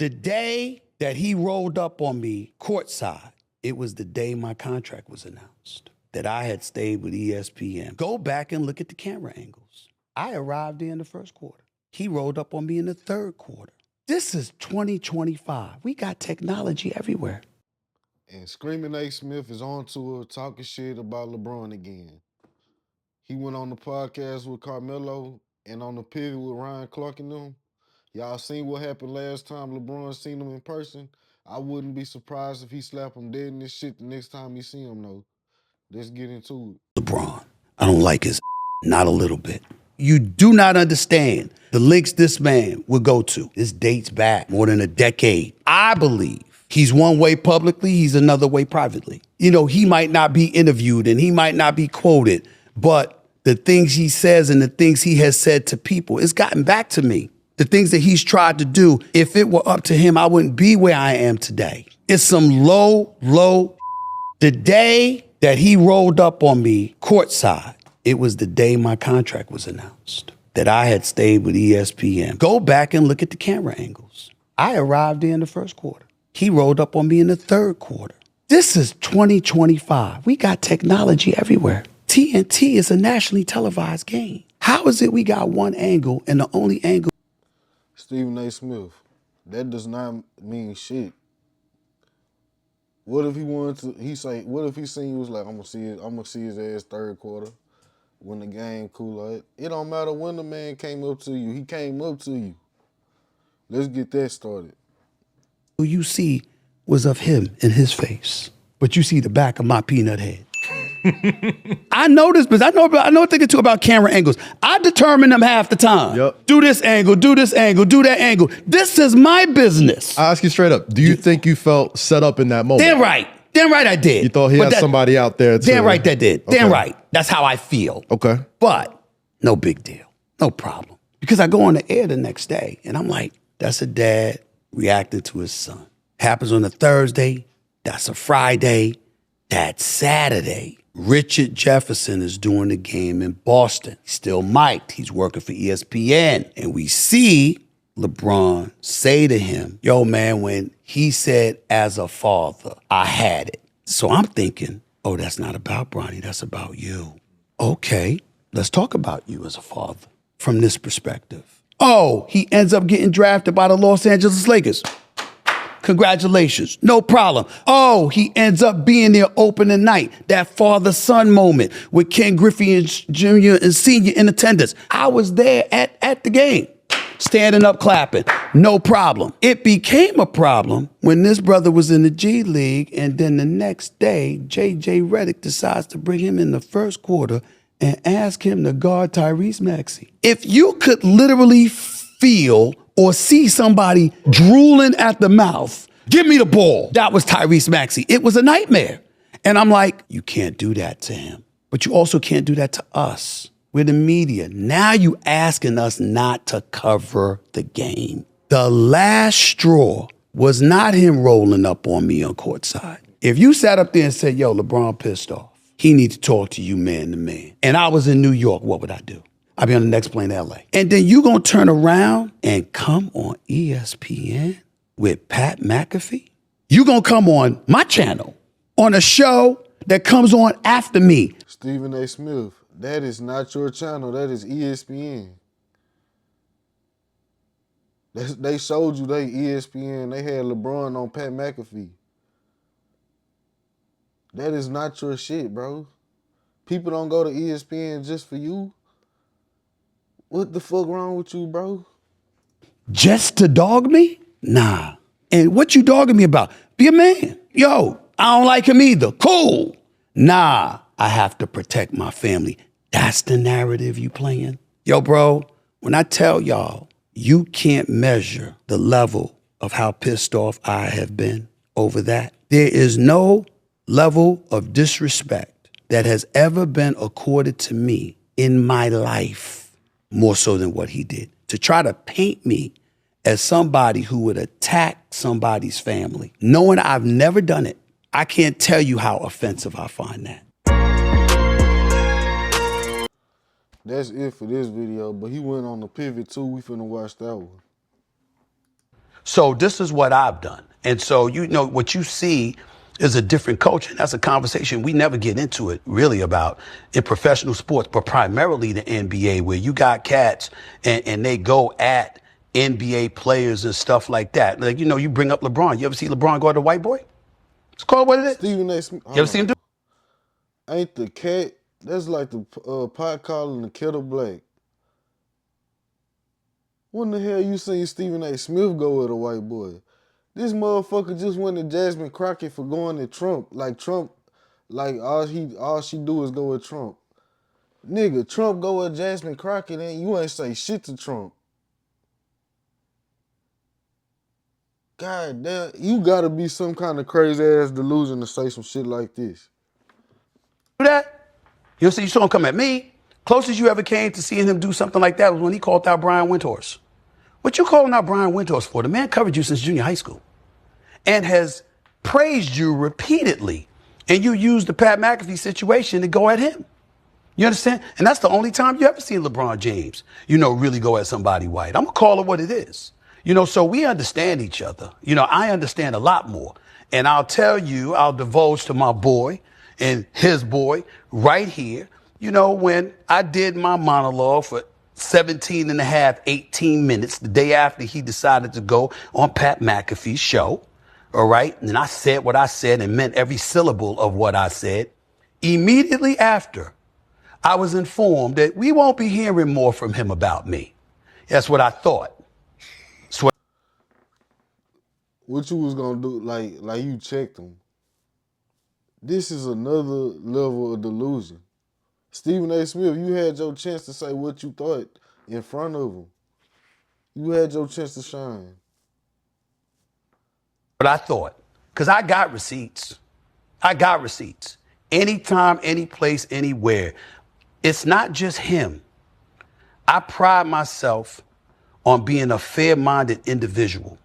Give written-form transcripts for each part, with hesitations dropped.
The day that he rolled up on me courtside, it was the day my contract was announced, that I had stayed with ESPN. Go back and look at the camera angles. I arrived there in the first quarter. He rolled up on me in the third quarter. This is 2025. We got technology everywhere. And Screaming A. Smith is on tour talking shit about LeBron again. He went on the podcast with Carmelo and on the pivot with Ryan Clark and them. Y'all seen what happened last time LeBron seen him in person? I wouldn't be surprised if he slap him dead in this shit the next time he see him, though. Let's get into it. LeBron, I don't like his not a little bit. You do not understand the links this man would go to. This dates back more than a decade. I believe he's one way publicly, he's another way privately. You know, he might not be interviewed and he might not be quoted, but the things he says and the things he has said to people, it's gotten back to me. The things that he's tried to do, if it were up to him, I wouldn't be where I am today. It's some low. The day that he rolled up on me courtside, it was the day my contract was announced, that I had stayed with ESPN. Go back and look at the camera angles. I arrived there in the first quarter. He rolled up on me in the third quarter. This is 2025. We got technology everywhere. TNT is a nationally televised game. How is it we got one angle and the only angle? Stephen A. Smith, that does not mean shit. What if he wanted to, what if he seen you was like, I'm gonna see his ass third quarter when the game cool out. It don't matter when the man came up to you, he came up to you. Let's get that started. Who you see was of him in his face, but you see the back of my peanut head. I know this, but I know a thing or two about camera angles. I determine them half the time. Yep. Do this angle, do this angle, do that angle. This is my business. I ask you straight up, do you think you felt set up in that moment? Damn right. Damn right I did. You thought he had somebody out there too? Damn right that did. Okay. Damn right. That's how I feel. Okay. But no big deal. No problem. Because I go on the air the next day and I'm like, that's a dad reacting to his son. Happens on a Thursday. That's a Friday. That's Saturday. Richard Jefferson is doing the game in Boston. He's still mic'd. He's working for ESPN. And we see LeBron say to him, yo, man, when he said, as a father, I had it. So I'm thinking, oh, that's not about Bronny. That's about you. Okay, let's talk about you as a father from this perspective. Oh, he ends up getting drafted by the Los Angeles Lakers. Congratulations, no problem. Oh, he ends up being there opening night, that father-son moment with Ken Griffey Jr. and Sr. in attendance. I was there at the game, standing up clapping, no problem. It became a problem when this brother was in the G League, and then the next day, J.J. Redick decides to bring him in the first quarter and ask him to guard Tyrese Maxey. If you could literally feel or see somebody drooling at the mouth, give me the ball. That was Tyrese Maxey. It was a nightmare. And I'm like, you can't do that to him. But you also can't do that to us. We're the media. Now you asking us not to cover the game. The last straw was not him rolling up on me on courtside. If you sat up there and said, yo, LeBron pissed off, he need to talk to you man to man, and I was in New York, what would I do? I'll be on the next plane to LA. And then you gonna turn around and come on ESPN with Pat McAfee? You gonna come on my channel on a show that comes on after me? Stephen A. Smith, that is not your channel, that is ESPN. They showed you they ESPN, they had LeBron on Pat McAfee. That is not your shit, bro. People don't go to ESPN just for you. What the fuck wrong with you, bro? Just to dog me? Nah. And what you dogging me about? Be a man. Yo, I don't like him either. Cool. Nah, I have to protect my family. That's the narrative you playing? Yo, bro, when I tell y'all, you can't measure the level of how pissed off I have been over that. There is no level of disrespect that has ever been accorded to me in my life more so than what he did. To try to paint me as somebody who would attack somebody's family, knowing I've never done it, I can't tell you how offensive I find that. That's it for this video, but he went on the pivot too. We finna watch that one. So this is what I've done. And so, what you see is a different culture. That's a conversation we never get into it really about in professional sports, but primarily the NBA, where you got cats and they go at NBA players and stuff like that. Like, you bring up LeBron. You ever see LeBron go at a white boy? It's called what it is. Stephen A. Smith. You ever see him do? Ain't the cat, that's like the pot calling the kettle black. When the hell you seen Stephen A. Smith go at a white boy? This motherfucker just went to Jasmine Crockett for going to Trump. Like all she do is go at Trump. Nigga, Trump go at Jasmine Crockett and you ain't say shit to Trump. God damn, you gotta be some kind of crazy ass delusion to say some shit like this. Do that? You saw him come at me. Closest you ever came to seeing him do something like that was when he called out Brian Windhorst. What you calling out Brian Windhorst for? The man covered you since junior high school and has praised you repeatedly. And you used the Pat McAfee situation to go at him. You understand? And that's the only time you ever seen LeBron James, really go at somebody white. I'm going to call it what it is. So we understand each other. I understand a lot more. And I'll tell you, I'll divulge to my boy and his boy right here, when I did my monologue for 17 and a half, 18 minutes, the day after he decided to go on Pat McAfee's show. All right. And I said what I said and meant every syllable of what I said. Immediately after, I was informed that we won't be hearing more from him about me. That's what I thought. What you was gonna do, like you checked him. This is another level of delusion. Stephen A. Smith, you had your chance to say what you thought in front of him. You had your chance to shine. What I thought, because I got receipts. Anytime, any place, anywhere. It's not just him. I pride myself on being a fair-minded individual,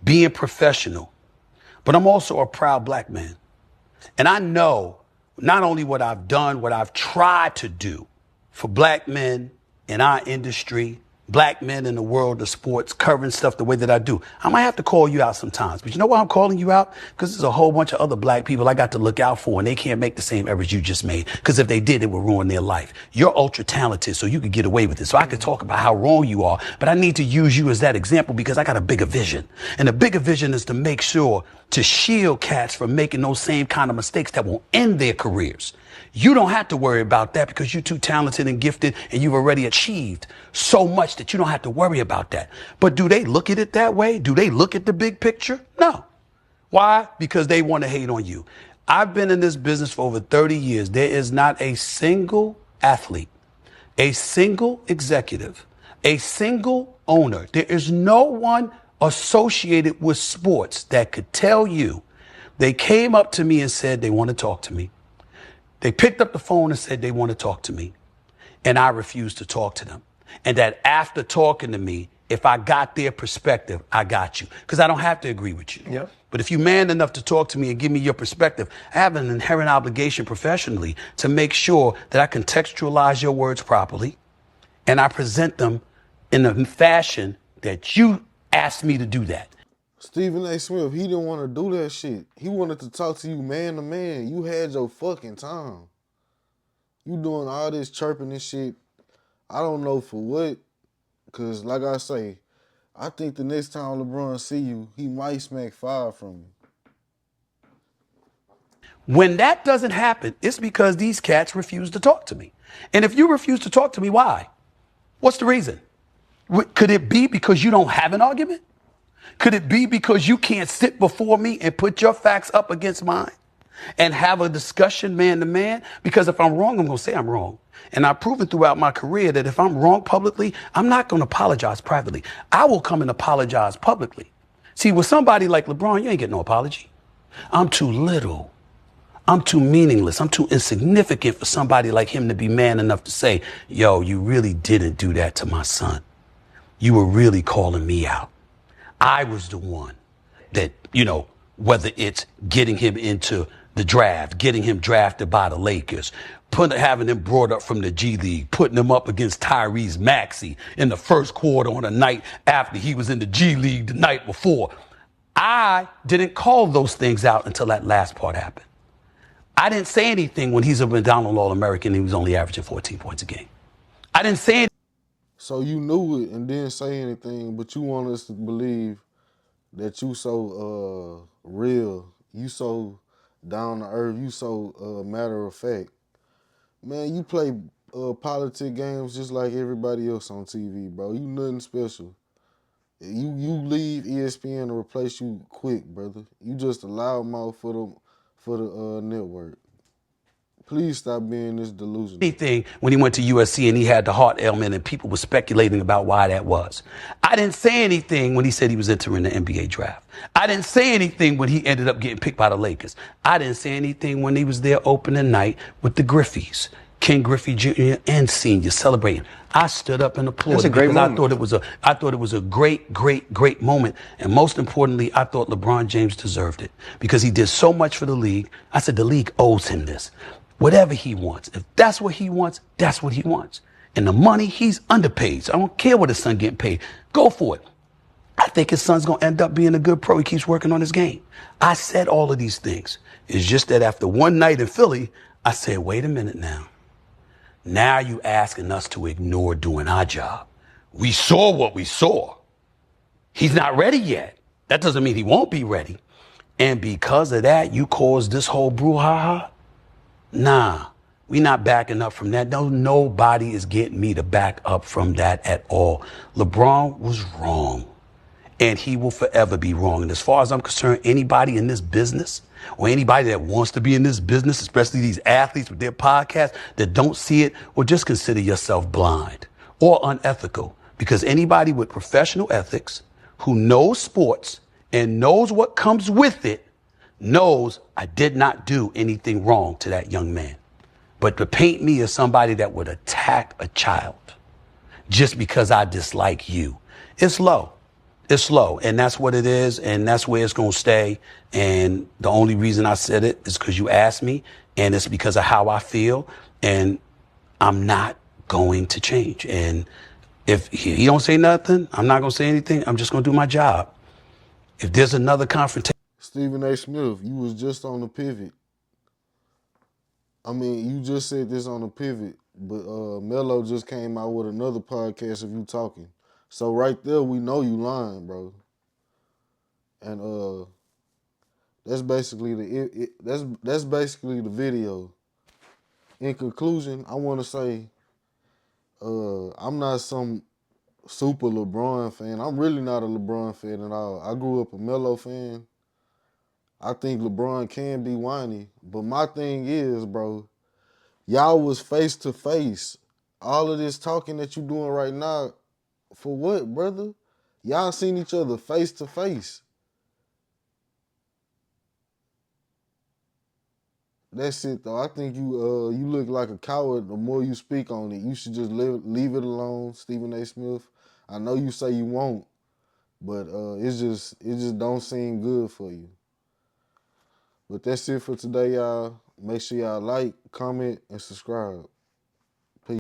being professional, but I'm also a proud black man. And I know not only what I've done, what I've tried to do for black men in our industry, black men in the world of sports, covering stuff the way that I do. I might have to call you out sometimes, but you know why I'm calling you out? Because there's a whole bunch of other black people I got to look out for, and they can't make the same errors you just made. Because if they did, it would ruin their life. You're ultra talented, so you could get away with it. So I could talk about how wrong you are, but I need to use you as that example because I got a bigger vision. And the bigger vision is to make sure to shield cats from making those same kind of mistakes that will end their careers. You don't have to worry about that because you're too talented and gifted and you've already achieved so much that you don't have to worry about that. But do they look at it that way? Do they look at the big picture? No. Why? Because they want to hate on you. I've been in this business for over 30 years. There is not a single athlete, a single executive, a single owner. There is no one associated with sports that could tell you they came up to me and said they want to talk to me. They picked up the phone and said they want to talk to me, and I refused to talk to them. And that after talking to me, if I got their perspective, I got you. Because I don't have to agree with you. Yep. But if you're man enough to talk to me and give me your perspective, I have an inherent obligation professionally to make sure that I contextualize your words properly and I present them in a fashion that you asked me to do that. Stephen A. Smith, he didn't want to do that shit. He wanted to talk to you man to man. You had your fucking time. You doing all this chirping and shit. I don't know for what. Because like I say, I think the next time LeBron see you, he might smack 5 from you. When that doesn't happen, it's because these cats refuse to talk to me. And if you refuse to talk to me, why? What's the reason? Could it be because you don't have an argument? Could it be because you can't sit before me and put your facts up against mine and have a discussion man to man? Because if I'm wrong, I'm going to say I'm wrong. And I've proven throughout my career that if I'm wrong publicly, I'm not going to apologize privately. I will come and apologize publicly. See, with somebody like LeBron, you ain't get no apology. I'm too little. I'm too meaningless. I'm too insignificant for somebody like him to be man enough to say, yo, you really didn't do that to my son. You were really calling me out. I was the one that, whether it's getting him into the draft, getting him drafted by the Lakers, having him brought up from the G League, putting him up against Tyrese Maxey in the first quarter on a night after he was in the G League the night before. I didn't call those things out until that last part happened. I didn't say anything when he's a McDonald All-American and he was only averaging 14 points a game. I didn't say anything. So you knew it and didn't say anything, but you want us to believe that you so real, you so down to earth, you so matter of fact. Man, you play politic games just like everybody else on TV, bro. You nothing special. You leave ESPN to replace you quick, brother. You just a loudmouth for the network. Please stop being this delusional. Anything when he went to USC and he had the heart ailment and people were speculating about why that was. I didn't say anything when he said he was entering the NBA draft. I didn't say anything when he ended up getting picked by the Lakers. I didn't say anything when he was there opening night with the Griffeys, Ken Griffey Jr. and Sr. celebrating. I stood up and applauded. That's a great moment. I thought it was a great moment. And most importantly, I thought LeBron James deserved it because he did so much for the league. I said the league owes him this. Whatever he wants. If that's what he wants, that's what he wants. And the money, he's underpaid. So I don't care what his son getting paid. Go for it. I think his son's going to end up being a good pro. He keeps working on his game. I said all of these things. It's just that after one night in Philly, I said, wait a minute now. Now you asking us to ignore doing our job. We saw what we saw. He's not ready yet. That doesn't mean he won't be ready. And because of that, you caused this whole brouhaha. Nah, we not backing up from that. No, nobody is getting me to back up from that at all. LeBron was wrong, and he will forever be wrong. And as far as I'm concerned, anybody in this business or anybody that wants to be in this business, especially these athletes with their podcasts that don't see it, well, just consider yourself blind or unethical, because anybody with professional ethics who knows sports and knows what comes with it knows I did not do anything wrong to that young man. But to paint me as somebody that would attack a child just because I dislike you, it's low. It's low. And that's what it is. And that's where it's going to stay. And the only reason I said it is because you asked me. And it's because of how I feel. And I'm not going to change. And if he don't say nothing, I'm not going to say anything. I'm just going to do my job. If there's another confrontation. Stephen A. Smith, you was just on the pivot. I mean, you just said this on the pivot, but Melo just came out with another podcast of you talking. So right there, we know you lying, bro. And that's basically that's basically the video. In conclusion, I want to say I'm not some super LeBron fan. I'm really not a LeBron fan at all. I grew up a Melo fan. I think LeBron can be whiny. But my thing is, bro, y'all was face to face. All of this talking that you doing right now, for what, brother? Y'all seen each other face to face. That's it, though. I think you look like a coward the more you speak on it. You should just leave it alone, Stephen A. Smith. I know you say you won't, but it just don't seem good for you. But that's it for today, y'all. Make sure y'all like, comment, and subscribe.